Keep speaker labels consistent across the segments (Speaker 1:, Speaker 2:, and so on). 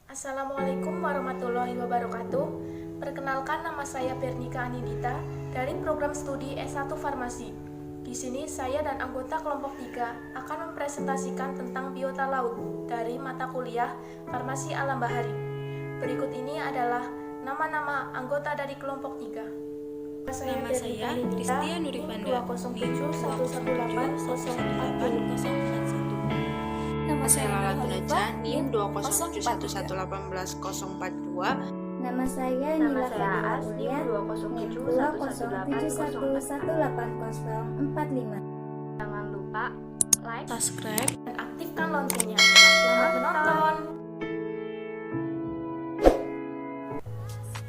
Speaker 1: Assalamualaikum warahmatullahi wabarakatuh. Perkenalkan, nama saya Bernika Anindita dari program studi S1 Farmasi. Di sini saya dan anggota kelompok 3 akan mempresentasikan tentang biota laut dari mata kuliah Farmasi Alam Bahari. Berikut ini adalah nama-nama anggota dari kelompok 3.
Speaker 2: Nama saya Kristia Nurifanda
Speaker 1: 207-118-041.
Speaker 2: Nama saya Lala Tunaja, NIM 20711181042.
Speaker 3: Nama saya Nila Fadila Aulia, NIM 20711181045.
Speaker 4: Jangan lupa like,
Speaker 2: Subscribe,
Speaker 1: Dan aktifkan loncengnya. Selamat menonton!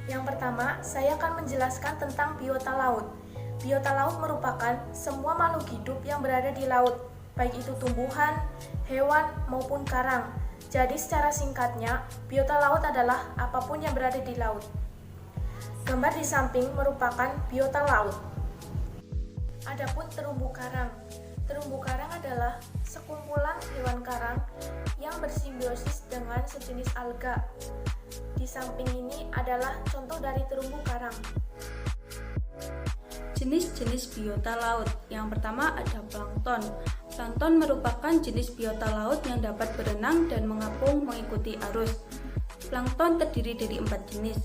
Speaker 1: Yang pertama, saya akan menjelaskan tentang biota laut. Biota laut merupakan semua makhluk hidup yang berada di laut, baik itu tumbuhan, hewan, maupun karang. Jadi secara singkatnya, biota laut adalah apapun yang berada di laut. Gambar di samping merupakan biota laut. Adapun terumbu karang. Terumbu karang adalah sekumpulan hewan karang yang bersimbiosis dengan sejenis alga. Di samping ini adalah contoh dari terumbu karang.
Speaker 5: Jenis-jenis biota laut. Yang pertama ada plankton. Plankton merupakan jenis biota laut yang dapat berenang dan mengapung mengikuti arus. Plankton terdiri dari 4 jenis.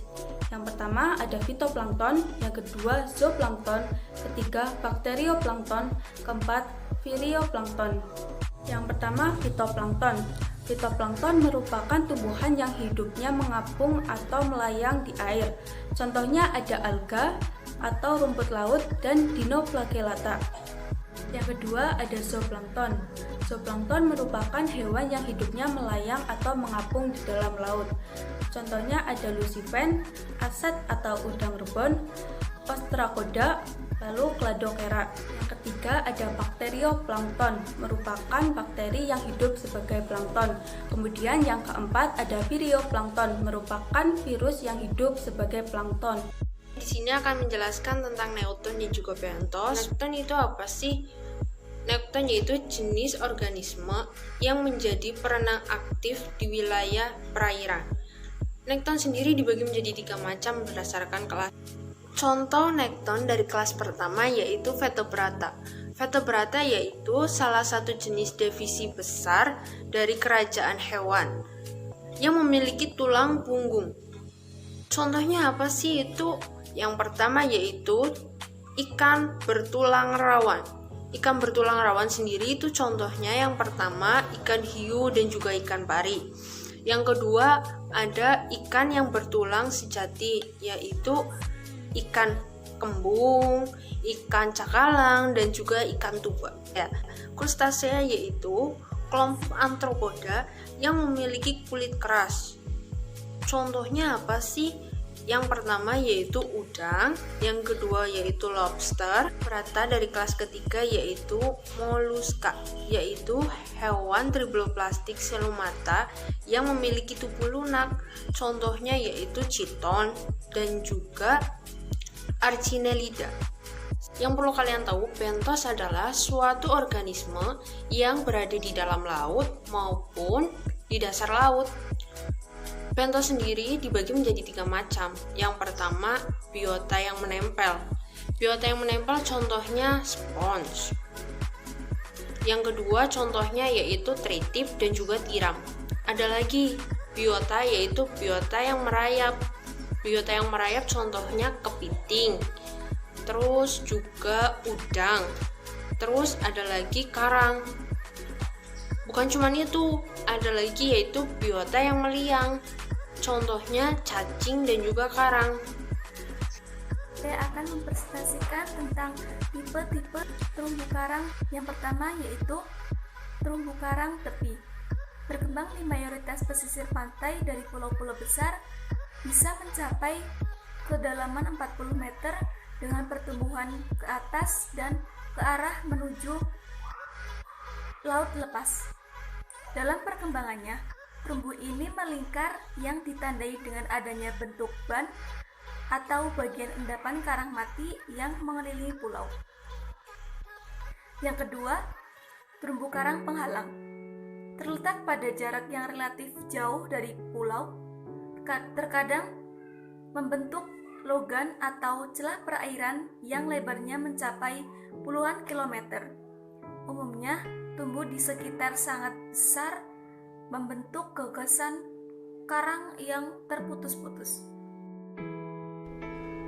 Speaker 5: Yang pertama ada fitoplankton, yang kedua zooplankton, ketiga bakterioplankton, keempat firioplankton. Yang pertama fitoplankton. Fitoplankton merupakan tumbuhan yang hidupnya mengapung atau melayang di air. Contohnya ada alga atau rumput laut dan dinoflagellata. Yang kedua ada zooplankton. Zooplankton merupakan hewan yang hidupnya melayang atau mengapung di dalam laut. Contohnya ada lucifen, aset atau udang rebon, ostracoda, lalu Cladocera. Yang ketiga ada bakterioplankton, merupakan bakteri yang hidup sebagai plankton. Kemudian yang keempat ada firioplankton, merupakan virus yang hidup sebagai plankton.
Speaker 2: Di sini akan menjelaskan tentang neoton dan juga bentos. Neoton itu apa sih? Neoton yaitu jenis organisme yang menjadi perenang aktif di wilayah perairan. Neoton sendiri dibagi menjadi 3 macam berdasarkan kelas. Contoh neoton dari kelas pertama yaitu Vertebrata. Vertebrata yaitu salah satu jenis divisi besar dari kerajaan hewan yang memiliki tulang punggung. Contohnya apa sih itu? Yang pertama yaitu ikan bertulang rawan. Ikan bertulang rawan sendiri itu contohnya yang pertama ikan hiu dan juga ikan pari. Yang kedua ada ikan yang bertulang sejati, yaitu ikan kembung, ikan cakalang, dan juga ikan tuba. Krustasea yaitu kelompok arthropoda yang memiliki kulit keras. Contohnya apa sih? Yang pertama yaitu udang, yang kedua yaitu lobster, vertebrata dari kelas ketiga yaitu moluska, yaitu hewan triploplastik selumata yang memiliki tubuh lunak. Contohnya yaitu chiton dan juga archinellida. Yang perlu kalian tahu, bentos adalah suatu organisme yang berada di dalam laut maupun di dasar laut. Bentos sendiri dibagi menjadi 3 macam. Yang pertama, biota yang menempel. Biota yang menempel contohnya spons. Yang kedua contohnya yaitu tritif dan juga tiram. Ada lagi biota yaitu biota yang merayap. Biota yang merayap contohnya kepiting. Terus juga udang. Terus ada lagi karang. Bukan cuma itu, ada lagi yaitu biota yang meliang. Contohnya cacing dan juga karang.
Speaker 3: Saya akan mempresentasikan tentang tipe-tipe terumbu karang. Yang pertama yaitu terumbu karang tepi. Berkembang di mayoritas pesisir pantai dari pulau-pulau besar, bisa mencapai kedalaman 40 meter dengan pertumbuhan ke atas dan ke arah menuju laut lepas. Dalam perkembangannya, terumbu ini melingkar yang ditandai dengan adanya bentuk ban atau bagian endapan karang mati yang mengelilingi pulau. Yang kedua, terumbu karang penghalang. Terletak pada jarak yang relatif jauh dari pulau, terkadang membentuk logan atau celah perairan yang lebarnya mencapai puluhan kilometer. Umumnya tumbuh di sekitar sangat besar, membentuk gagasan karang yang terputus-putus.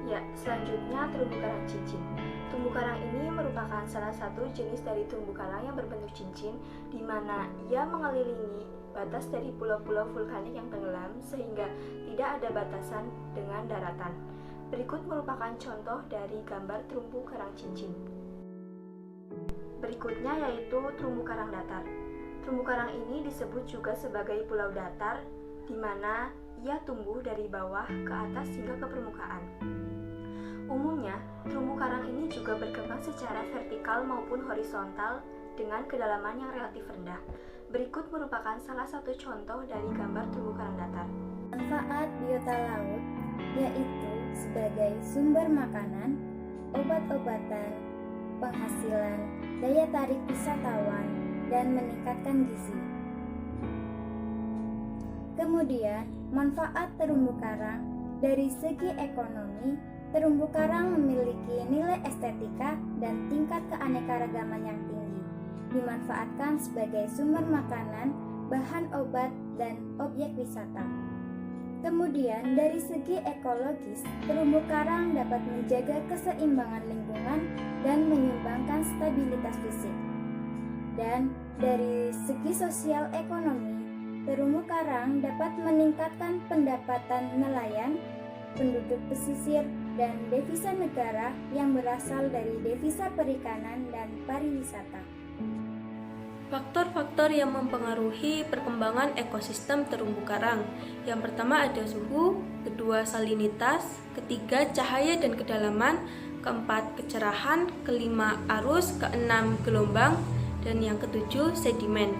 Speaker 4: Ya, selanjutnya terumbu karang cincin. Terumbu karang ini merupakan salah satu jenis dari terumbu karang yang berbentuk cincin, di mana ia mengelilingi batas dari pulau-pulau vulkanik yang tenggelam sehingga tidak ada batasan dengan daratan. Berikut merupakan contoh dari gambar terumbu karang cincin. Berikutnya yaitu terumbu karang datar. Terumbu karang ini disebut juga sebagai pulau datar, di mana ia tumbuh dari bawah ke atas hingga ke permukaan. Umumnya, terumbu karang ini juga berkembang secara vertikal maupun horizontal dengan kedalaman yang relatif rendah. Berikut merupakan salah satu contoh dari gambar terumbu karang datar.
Speaker 6: Manfaat biota laut yaitu sebagai sumber makanan, obat-obatan, penghasilan, daya tarik wisatawan, dan meningkatkan gizi. Kemudian, manfaat terumbu karang dari segi ekonomi, terumbu karang memiliki nilai estetika dan tingkat keanekaragaman yang tinggi, dimanfaatkan sebagai sumber makanan, bahan obat, dan objek wisata. Kemudian, dari segi ekologis, terumbu karang dapat menjaga keseimbangan lingkungan dan menyumbangkan stabilitas fisik. Dan dari segi sosial ekonomi, terumbu karang dapat meningkatkan pendapatan nelayan, penduduk pesisir, dan devisa negara yang berasal dari devisa perikanan dan pariwisata.
Speaker 5: Faktor-faktor yang mempengaruhi perkembangan ekosistem terumbu karang. Yang pertama ada suhu, kedua salinitas, ketiga cahaya dan kedalaman, keempat kecerahan, kelima arus, keenam gelombang, dan yang ketujuh sedimen.